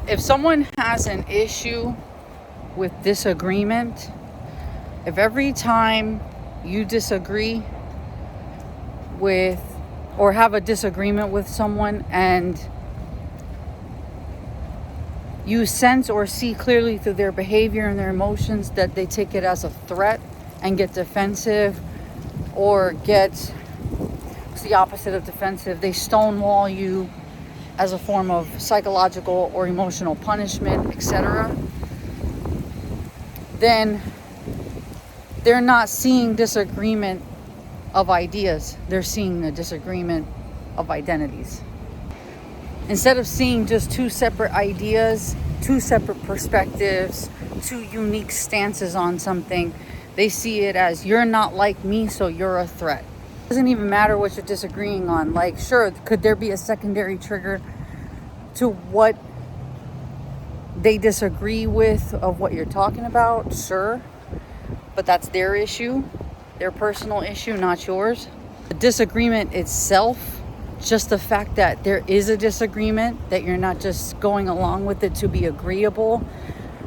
If someone has an issue with disagreement, if every time you disagree with or have a disagreement with someone and you sense or see clearly through their behavior and their emotions that they take it as a threat and get defensive, or it's the opposite of defensive, they stonewall you as a form of psychological or emotional punishment, etc., then they're not seeing disagreement of ideas. They're seeing a disagreement of identities. Instead of seeing just two separate ideas, two separate perspectives, two unique stances on something, they see it as, you're not like me, so you're a threat. It doesn't even matter what you're disagreeing on. Like, sure, could there be a secondary trigger to what they disagree with of what you're talking about? Sure. But that's their issue, their personal issue, not yours. The disagreement itself, just the fact that there is a disagreement, that you're not just going along with it to be agreeable,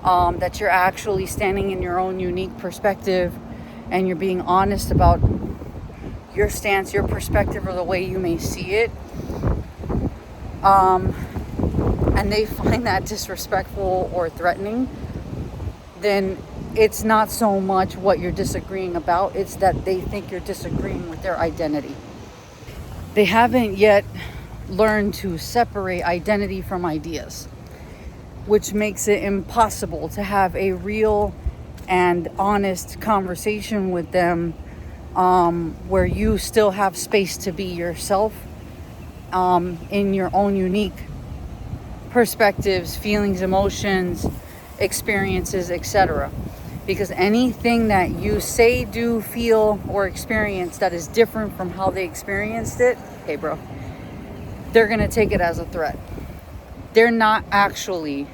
that you're actually standing in your own unique perspective and you're being honest about your stance, your perspective, or the way you may see it, and they find that disrespectful or threatening, then it's not so much what you're disagreeing about, it's that they think you're disagreeing with their identity. They haven't yet learned to separate identity from ideas, which makes it impossible to have a real and honest conversation with them, where you still have space to be yourself, in your own unique perspectives, feelings, emotions, experiences, etc. Because anything that you say, do, feel, or experience that is different from how they experienced it, hey bro, they're going to take it as a threat. They're not actually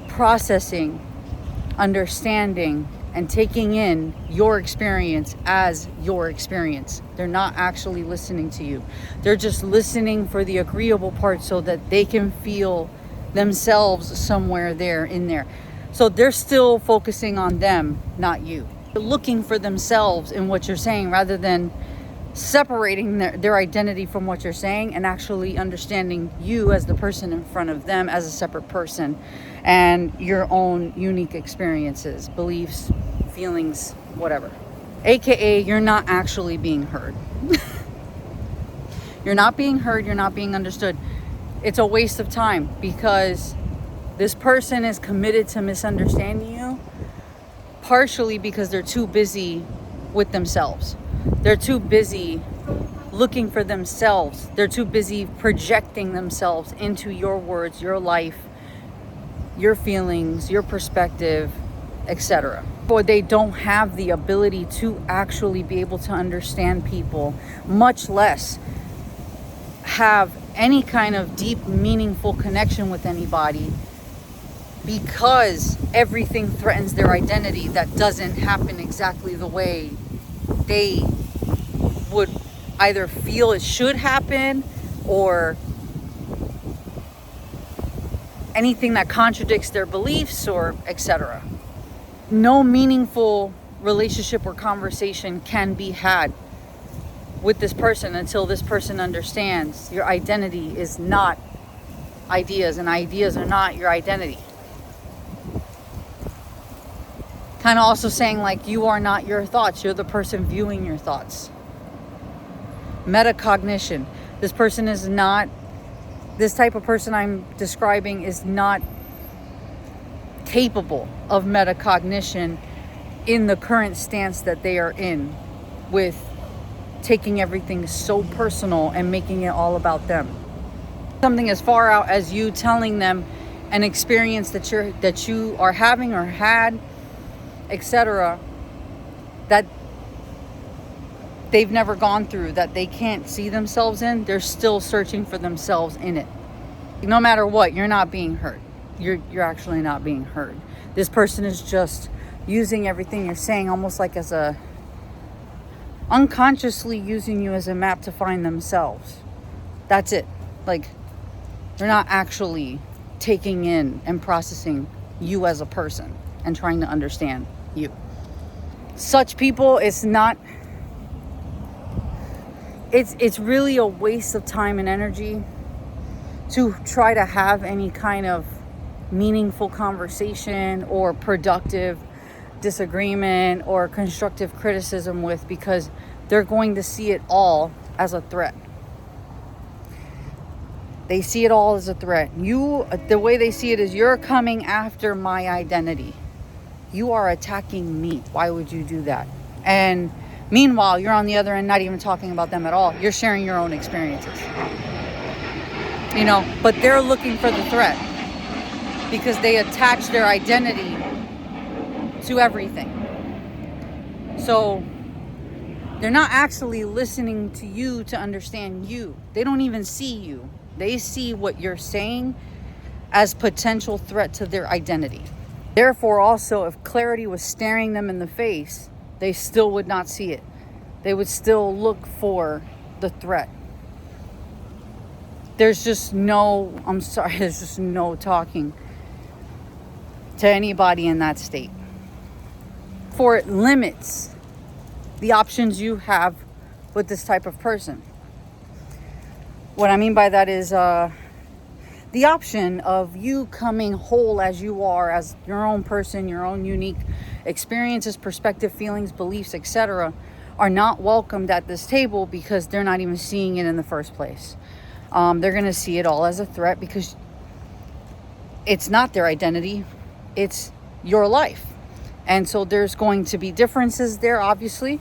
processing, understanding, and taking in your experience as your experience. They're not actually listening to you. They're just listening for the agreeable part so that they can feel themselves somewhere there in there. So they're still focusing on them, not you. They're looking for themselves in what you're saying rather than separating their identity from what you're saying and actually understanding you as the person in front of them as a separate person and your own unique experiences, beliefs, feelings, whatever. AKA, you're not actually being heard. You're not being heard, you're not being understood. It's a waste of time because this person is committed to misunderstanding you, partially because they're too busy with themselves. They're too busy looking for themselves. They're too busy projecting themselves into your words, your life, your feelings, your perspective, etc. Or they don't have the ability to actually be able to understand people, much less have any kind of deep, meaningful connection with anybody, because everything threatens their identity that doesn't happen exactly the way they would either feel it should happen, or anything that contradicts their beliefs, or etc. No meaningful relationship or conversation can be had with this person until this person understands your identity is not ideas and ideas are not your identity. Kind of also saying like, you are not your thoughts, you're the person viewing your thoughts. Metacognition. This person is not, this type of person I'm describing is not capable of metacognition in the current stance that they are in, with taking everything so personal and making it all about them. Something as far out as you telling them an experience that you are having or had, etc., that they've never gone through, that they can't see themselves in, they're still searching for themselves in it. No matter what, you're not being heard. You're actually not being heard. This person is just using everything you're saying almost like as a, unconsciously using you as a map to find themselves. That's it. Like, they're not actually taking in and processing you as a person and trying to understand you. Such people, it's really a waste of time and energy to try to have any kind of meaningful conversation or productive disagreement or constructive criticism with, because they're going to see it all as a threat. They see it all as a threat. The way they see it is, you're coming after my identity. You are attacking me. Why would you do that? And meanwhile, you're on the other end, not even talking about them at all. You're sharing your own experiences. But they're looking for the threat because they attach their identity to everything. So they're not actually listening to you to understand you. They don't even see you. They see what you're saying as potential threat to their identity. Therefore, also, if clarity was staring them in the face, they still would not see it. They would still look for the threat. There's just no talking to anybody in that state. For it limits the options you have with this type of person. What I mean by that is the option of you coming whole as you are, as your own person, your own unique experiences, perspective, feelings, beliefs, etc., are not welcomed at this table because they're not even seeing it in the first place. They're going to see it all as a threat because it's not their identity, it's your life. And so there's going to be differences there, obviously.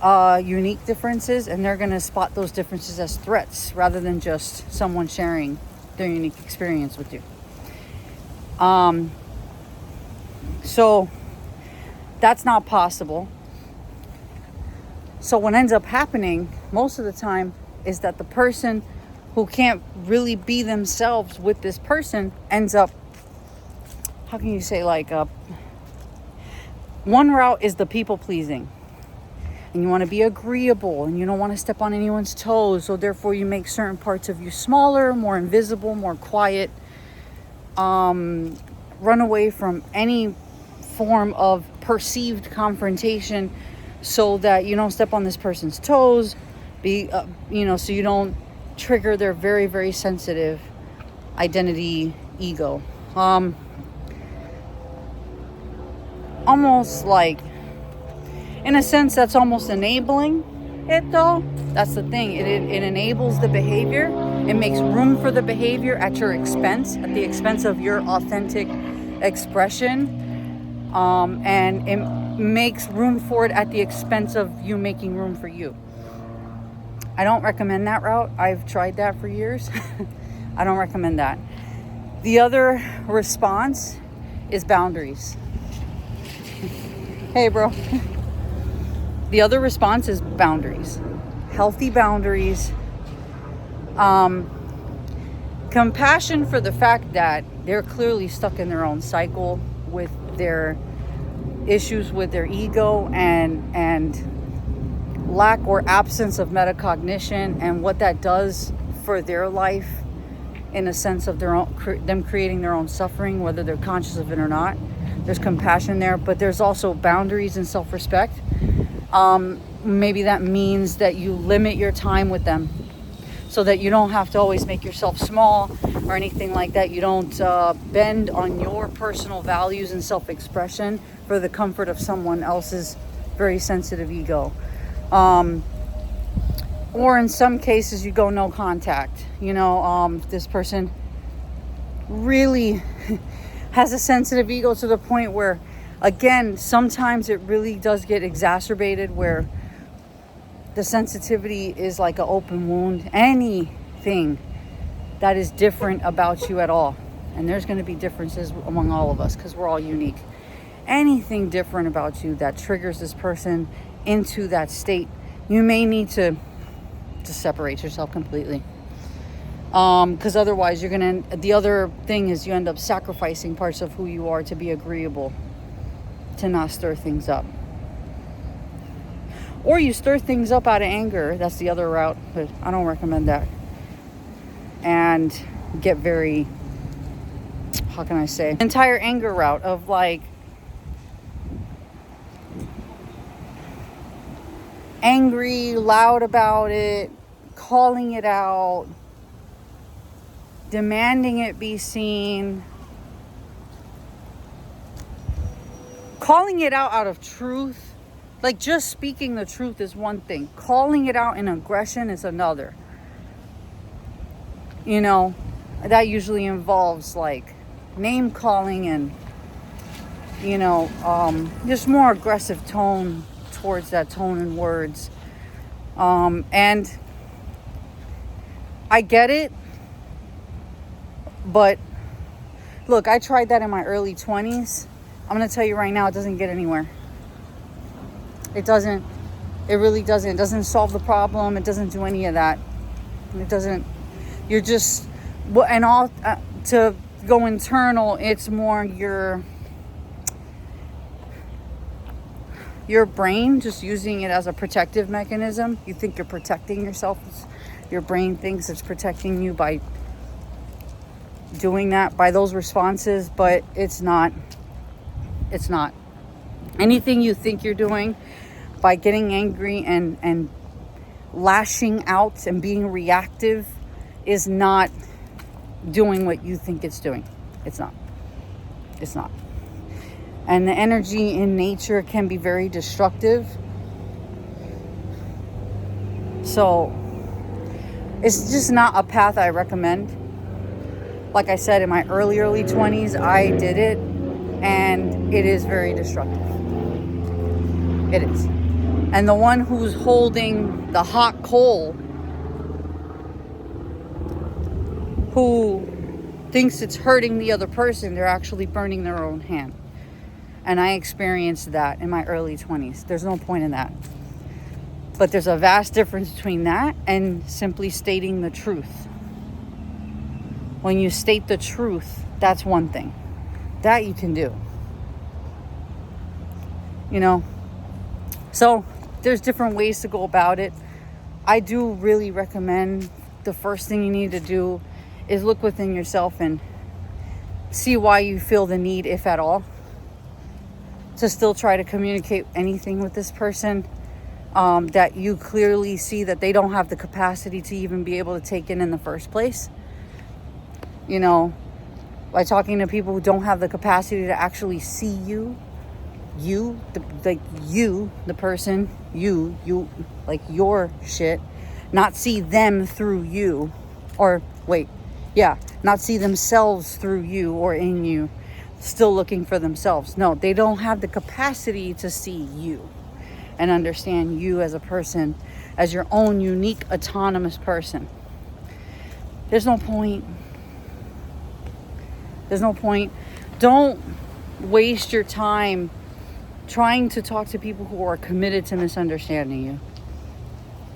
Unique differences, and they're going to spot those differences as threats rather than just someone sharing their unique experience with you. So that's not possible. So what ends up happening most of the time is that the person who can't really be themselves with this person ends up, how can you say, one route is the people pleasing. And you want to be agreeable and you don't want to step on anyone's toes. So therefore you make certain parts of you smaller, more invisible, more quiet. Run away from any form of perceived confrontation so that you don't step on this person's toes. So you don't trigger their very, very sensitive identity, ego. Almost like, in a sense, that's almost enabling it, though. That's the thing. It enables the behavior. It makes room for the behavior at your expense, at the expense of your authentic expression. And it makes room for it at the expense of you making room for you. I don't recommend that route. I've tried that for years. I don't recommend that. The other response is boundaries. Hey, bro. The other response is boundaries. Healthy boundaries. Compassion for the fact that they're clearly stuck in their own cycle with their issues with their ego and lack or absence of metacognition, and what that does for their life in a sense of them creating their own suffering, whether they're conscious of it or not. There's compassion there, but there's also boundaries and self-respect. Maybe that means that you limit your time with them so that you don't have to always make yourself small or anything like that. You don't bend on your personal values and self-expression for the comfort of someone else's very sensitive ego. Or in some cases you go no contact. This person really has a sensitive ego to the point where, again, sometimes it really does get exacerbated where the sensitivity is like an open wound. Anything that is different about you at all, and there's going to be differences among all of us because we're all unique. Anything different about you that triggers this person into that state, you may need to separate yourself completely. Because otherwise the other thing is you end up sacrificing parts of who you are to be agreeable, to not stir things up. Or you stir things up out of anger. That's the other route, but I don't recommend that. And get very how can I say, entire anger route of like angry, loud about it, calling it out, demanding it be seen, calling it out of truth. Like, just speaking the truth is one thing. Calling it out in aggression is another. You know, that usually involves like name calling and, you know, just more aggressive tone towards that tone and words. And I get it. But look, I tried that in my early 20s. I'm going to tell you right now, it doesn't get anywhere. It doesn't. It really doesn't. It doesn't solve the problem. It doesn't do any of that. It doesn't. You're just, and all to go internal, it's more your brain just using it as a protective mechanism. You think you're protecting yourself. Your brain thinks it's protecting you by doing that, by those responses, but it's not. It's not. Anything you think you're doing by getting angry and lashing out and being reactive is not doing what you think it's doing. It's not. It's not. And the energy in nature can be very destructive. So it's just not a path I recommend. Like I said, in my early 20s, I did it, and it is very destructive. It is. And the one who's holding the hot coal, who thinks it's hurting the other person, they're actually burning their own hand. And I experienced that in my early 20s. There's no point in that. But there's a vast difference between that and simply stating the truth. When you state the truth, that's one thing. That you can do. You know? So there's different ways to go about it. I do really recommend the first thing you need to do is look within yourself and see why you feel the need, if at all, to still try to communicate anything with this person that you clearly see that they don't have the capacity to even be able to take in the first place. You know, by talking to people who don't have the capacity to actually see you, the person, you, like your shit, not see them through you, or not see themselves through you or in you, still looking for themselves. No, they don't have the capacity to see you and understand you as a person, as your own unique, autonomous person. There's no point. There's no point. Don't waste your time trying to talk to people who are committed to misunderstanding you.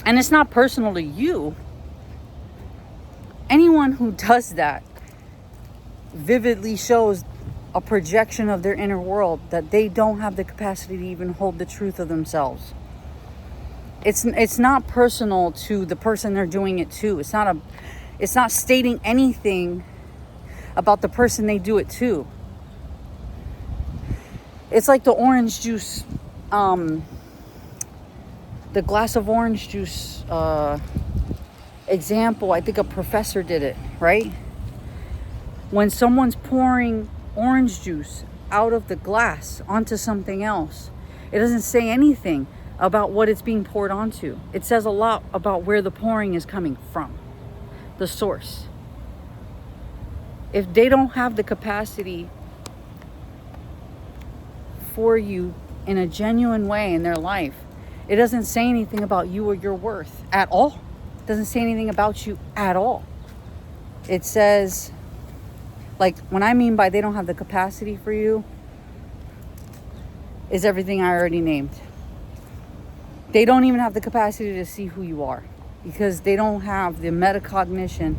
And it's not personal to you. Anyone who does that vividly shows a projection of their inner world that they don't have the capacity to even hold the truth of themselves. It's not personal to the person they're doing it to. It's not stating anything about the person they do it to. It's like the orange juice, the glass of orange juice example. I think a professor did it, right? When someone's pouring orange juice out of the glass onto something else, it doesn't say anything about what it's being poured onto. It says a lot about where the pouring is coming from, the source. If they don't have the capacity for you in a genuine way in their life, it doesn't say anything about you or your worth at all. It doesn't say anything about you at all. It says, like, what I mean by they don't have the capacity for you is everything I already named. They don't even have the capacity to see who you are because they don't have the metacognition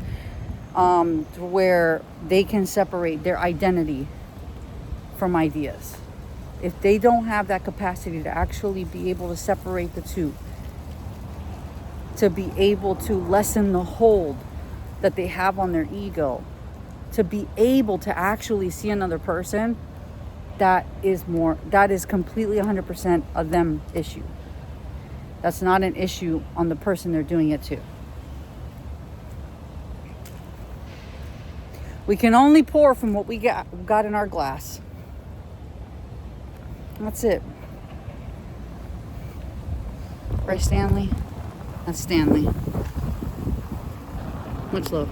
where they can separate their identity from ideas. If they don't have that capacity to actually be able to separate the two, to be able to lessen the hold that they have on their ego, to be able to actually see another person, that is completely 100% a them issue. That's not an issue on the person they're doing it to. We can only pour from what we got in our glass. That's it. Right, Stanley? That's Stanley. Much love.